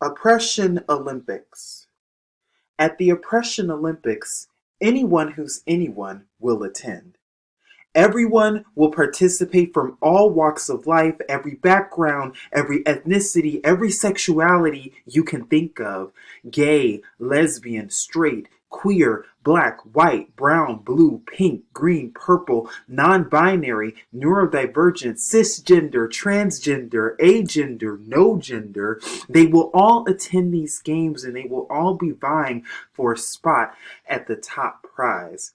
Oppression Olympics. At the Oppression Olympics, anyone who's anyone will attend. Everyone will participate from all walks of life, every background, every ethnicity, every sexuality you can think of. Gay, lesbian, straight, queer, black, white, brown, blue, pink, green, purple, non-binary, neurodivergent, cisgender, transgender, agender, no gender. They will all attend these games and they will all be vying for a spot at the top prize.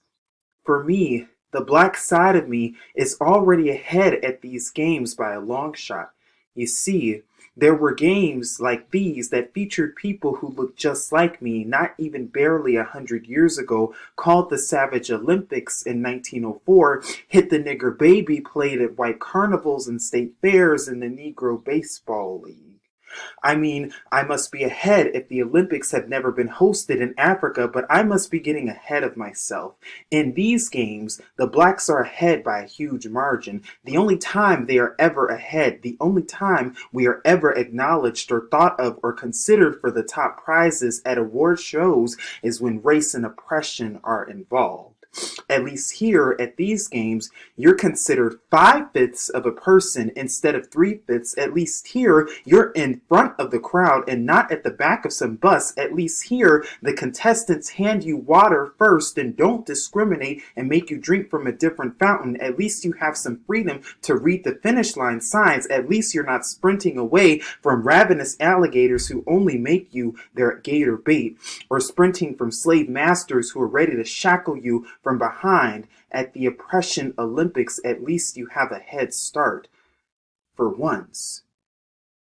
For me, the black side of me is already ahead at these games by a long shot. You see, there were games like these that featured people who looked just like me, not even barely 100 years ago, called the Savage Olympics in 1904, Hit the Nigger Baby played at white carnivals and state fairs in the Negro Baseball League. I mean, I must be ahead if the Olympics have never been hosted in Africa, but I must be getting ahead of myself. In these games, the blacks are ahead by a huge margin. The only time they are ever ahead, the only time we are ever acknowledged or thought of or considered for the top prizes at award shows is when race and oppression are involved. At least here at these games, you're considered 5/5 of a person instead of 3/5. At least here, you're in front of the crowd and not at the back of some bus. At least here, the contestants hand you water first and don't discriminate and make you drink from a different fountain. At least you have some freedom to read the finish line signs. At least you're not sprinting away from ravenous alligators who only make you their gator bait, or sprinting from slave masters who are ready to shackle you from behind. At the Oppression Olympics, at least you have a head start. For once.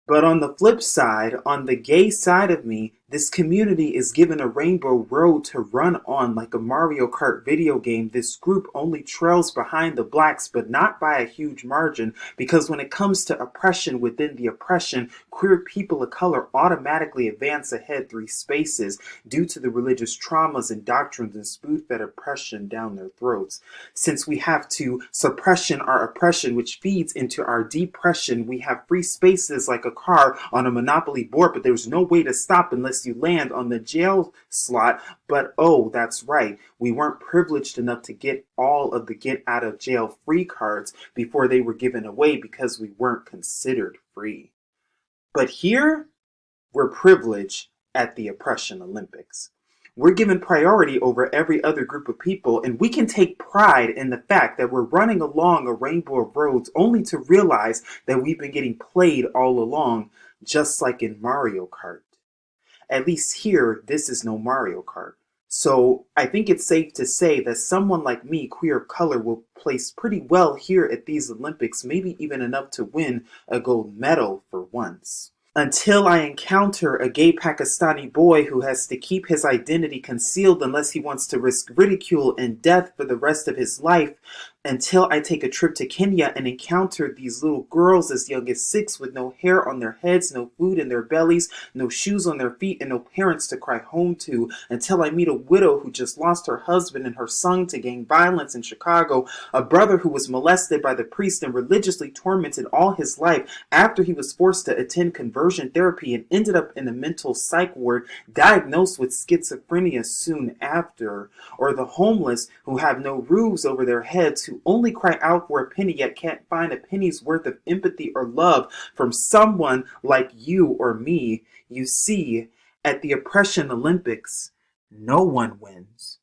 But on the flip side, on the gay side of me, this community is given a rainbow road to run on like a Mario Kart video game. This group only trails behind the blacks, but not by a huge margin, because when it comes to oppression within the oppression, queer people of color automatically advance ahead 3 spaces due to the religious traumas and doctrines and spoon-fed oppression down their throats. Since we have to suppression our oppression, which feeds into our depression, we have free spaces like a car on a Monopoly board, but there's no way to stop unless you land on the jail slot. But oh, that's right, we weren't privileged enough to get all of the get out of jail free cards before they were given away because we weren't considered free. But here, we're privileged at the Oppression Olympics. We're given priority over every other group of people, and we can take pride in the fact that we're running along a rainbow of roads only to realize that we've been getting played all along, just like in Mario Kart. At least here, this is no Mario Kart. So I think it's safe to say that someone like me, queer of color, will place pretty well here at these Olympics, maybe even enough to win a gold medal for once. Until I encounter a gay Pakistani boy who has to keep his identity concealed unless he wants to risk ridicule and death for the rest of his life. Until I take a trip to Kenya and encounter these little girls as young as 6 with no hair on their heads, no food in their bellies, no shoes on their feet, and no parents to cry home to. Until I meet a widow who just lost her husband and her son to gang violence in Chicago. A brother who was molested by the priest and religiously tormented all his life after he was forced to attend conversion therapy and ended up in a mental psych ward diagnosed with schizophrenia soon after. Or the homeless who have no roofs over their heads, who only cry out for a penny yet can't find a penny's worth of empathy or love from someone like you or me. You see, at the Oppression Olympics, no one wins.